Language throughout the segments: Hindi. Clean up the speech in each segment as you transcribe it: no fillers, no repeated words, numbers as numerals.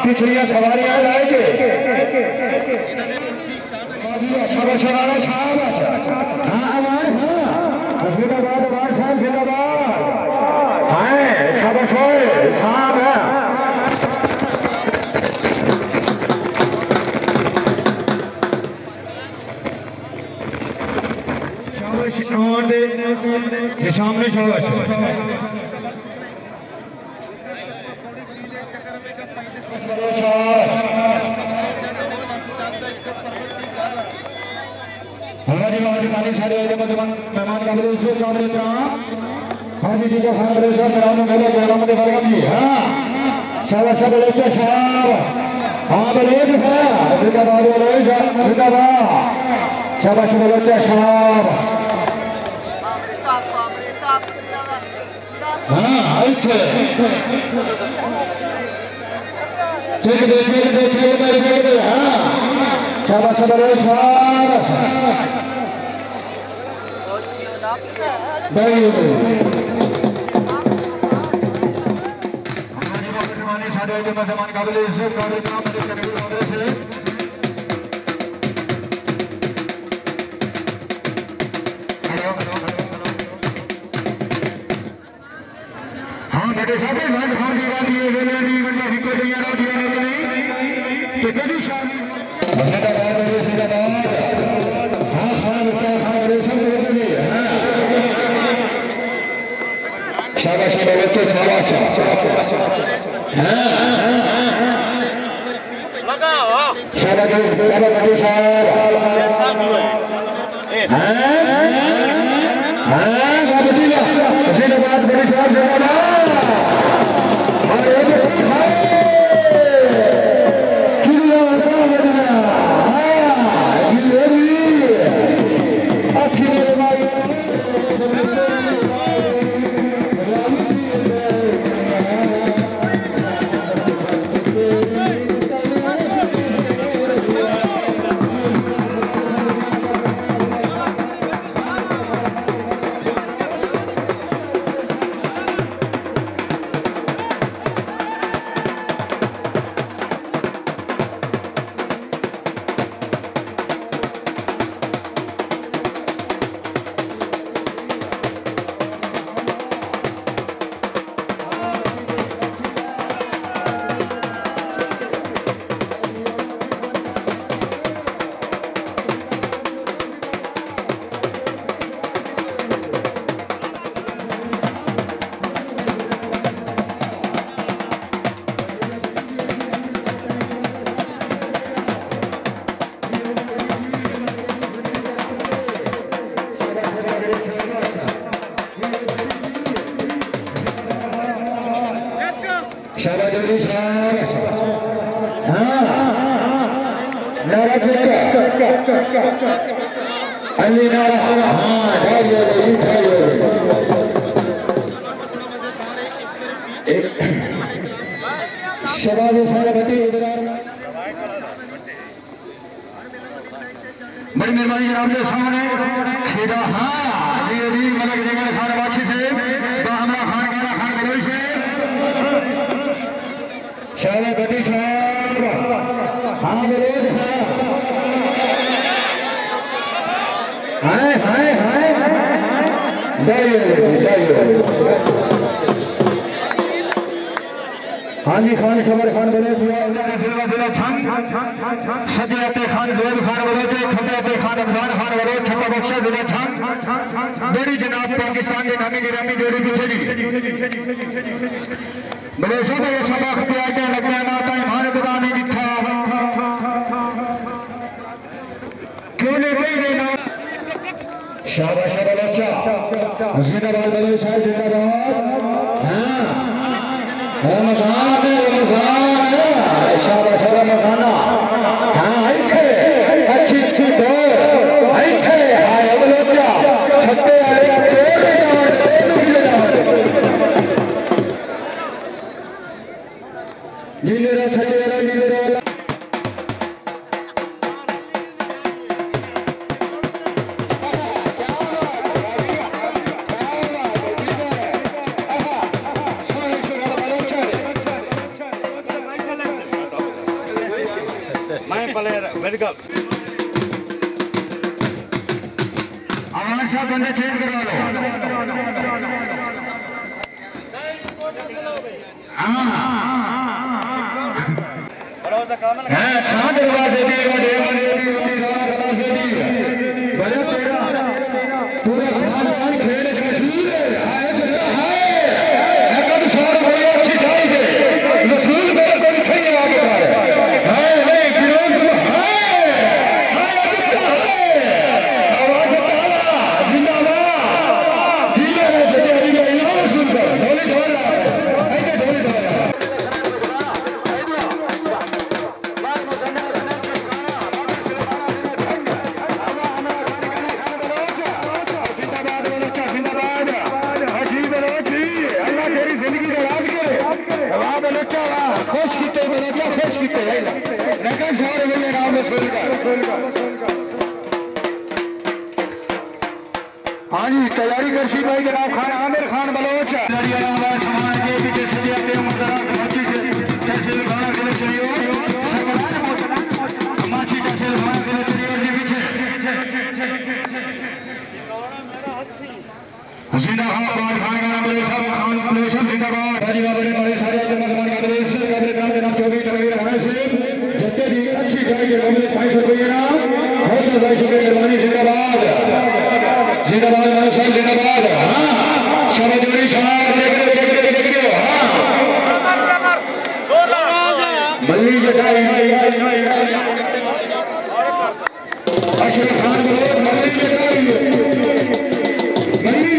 पिछलियां सवारियां लाए के शाबाश शाबाश शाबाश हाँ अवार हाँ जिंदाबाद अवार साहब जिंदाबाद हाँ शाबाश होए साहब है शाबाश और दे ये सामने शाबाश मेहमान का बड़े से कामरे हाजी जी का खान बड़े साहब मेहमान मेरे प्रोग्राम में वर्ग भी हाँ शाबाश बलोच शाबाश हाँ बलोच है जिंदाबाद बलोच जिंदाबाद शाबाश बलोच शाबाश हाँ ऐसे चेक दे हाँ शाबाश बलोच शाबाश मेहमान काबिल इज्जत काबिल इकराम से हाँ बेटे साहब खान की बात ये वेले नहीं मतलब हिको दिया ना दिया नहीं तो कभी शादी जिंदाबाद हाँ खान उसका खान रेशम शाबाश बच्चे शाबाश जिंदाबाद बड़ी साहब बड़ी मेहरबानी जनाब के सामने सीधा हाँ जी जी मलक जंगल खान बाछी से हमला खान काला खान बलोई से शाह गति साहब हाँ बलोज हाय हाय हाय हाँ जी खान शबर खान बलोच सदियाते खान जोर खान बलोच खतियाते खान अफजान खान बलोच छप्पा बख्शा जिला छंग बड़ी जनाब पाकिस्तान के नामी गिरामी जोड़ी पिछड़ी बलोचों में ये सबक पे आगे लगना ना था हमारे खुदा नहीं दिखा क्यों नहीं गई देना शाबाश बलोचा जिंदाबाद बलोच साहब जिंदाबाद हाँ रमजान शाबाश रमजाना हाँ अच्छे अच्छी अच्छी दो अच्छे हाय बलोचा छत्ते वाले नीले रा छत्ते वाला नीले रा मेडिकल आवाज साहब बंदे चेंज करवा लो। अच्छा दरवाजे दी बड़े बने दी होती रात दरवाजे दी बड़े तेरा पूरा खानदान खेल मशहूर है आए चलता है नकद 100 रुपये अच्छी जाई के रसूल मेरे को नहीं आगे कर है नहीं विरोध तुम है चलता है आवाज ताला जिंदाबाद जिंदा रहे जदे अभी का इनाम रसूल पर ढोली ढोल रहा है ऐसे ढोली ढोल रहा है खुश किते बलोचा खुश किते रखा 100 रुपये राम रसूल का। हाँ जी तैयारी कर सी भाई जनाब खान आमिर खान बलोच सामान के पीछे सभी अपने तहसील खाना के लिए चाहिए माची तहसील खाना के लिए चाहिए और पीछे हसीना खान खान खान का नाम सब खान बलोच जिंदाबाद हाजी बाबा ने हमारे सारे मुसलमान का जितने भी अच्छी गाय के कमरे 500 रुपये नाम हौसला भाई शुक्र मेहरबानी जिंदाबाद जिंदाबाद मानो साहब जिंदाबाद। हाँ समझोरी साहब देख रहे हाँ मल्ली जटाई अशरफ खान बलोच मल्ली जटाई मल्ली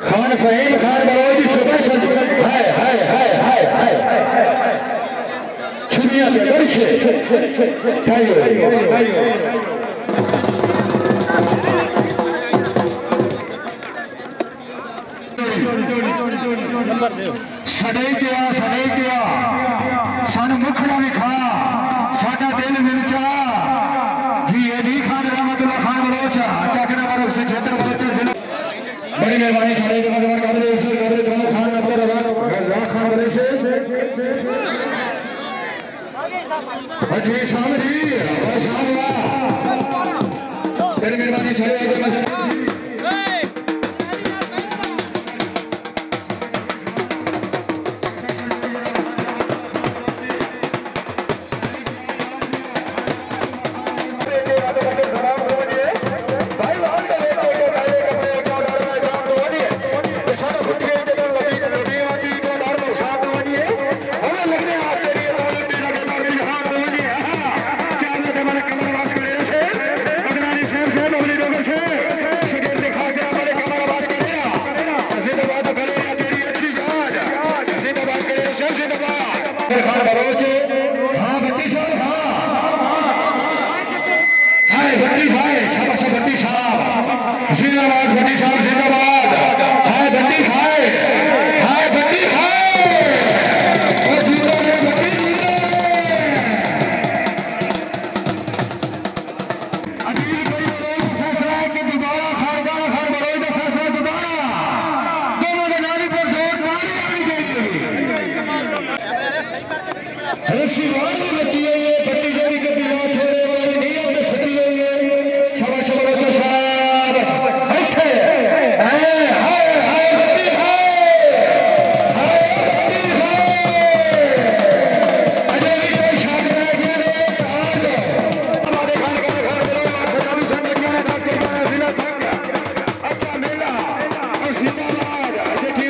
खान फहीम खान बलोच स्पेशल छुरिया पे बरछे सड़ई दिया सन मुखड़ा विखा साडा दिल मिलचा जी एडी खान रहमतुल्लाह खान बलोच चाकना बरफ से क्षेत्र बलोच जिला बड़ी मेहरबानी सारे जमादार काबिल इज्जत काबिल इकराम खान नब्बर राज खान बले से जी शाम जी माशाअल्लाह बड़ी मेहरबानी सारे जमादार खान बलोच हाँ बत्ती साहब हाँ बत्ती भाई शाबाश बत्ती साहब जिंदाबाद बत्ती साहब जिंदाबाद हाँ बत्ती भाई हाँ बत्ती भाई और जीतो ने बत्ती अजीब कोई बलोच का फैसला है कि दोबारा खान बलोच का फैसला दोबारा दोनों के नारी पर जोर मारी आनी चाहिए ऐसी बात नहीं लगती है ये बत्ती जोड़ी कभी ना छोड़े वाली नहीं हमने सती है ये शाबाश बलोच साहब बैठे हाय हाय हाय बत्ती हाय अजय भी कोई शादी रह गया नहीं आज हमारे खान बलोच सदा भी सब लग गया था के जिला थक अच्छा मेला और जिंदाबाद देखिए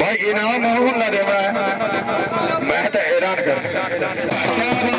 भाई इनाम नह दे मैं तो हैरान कर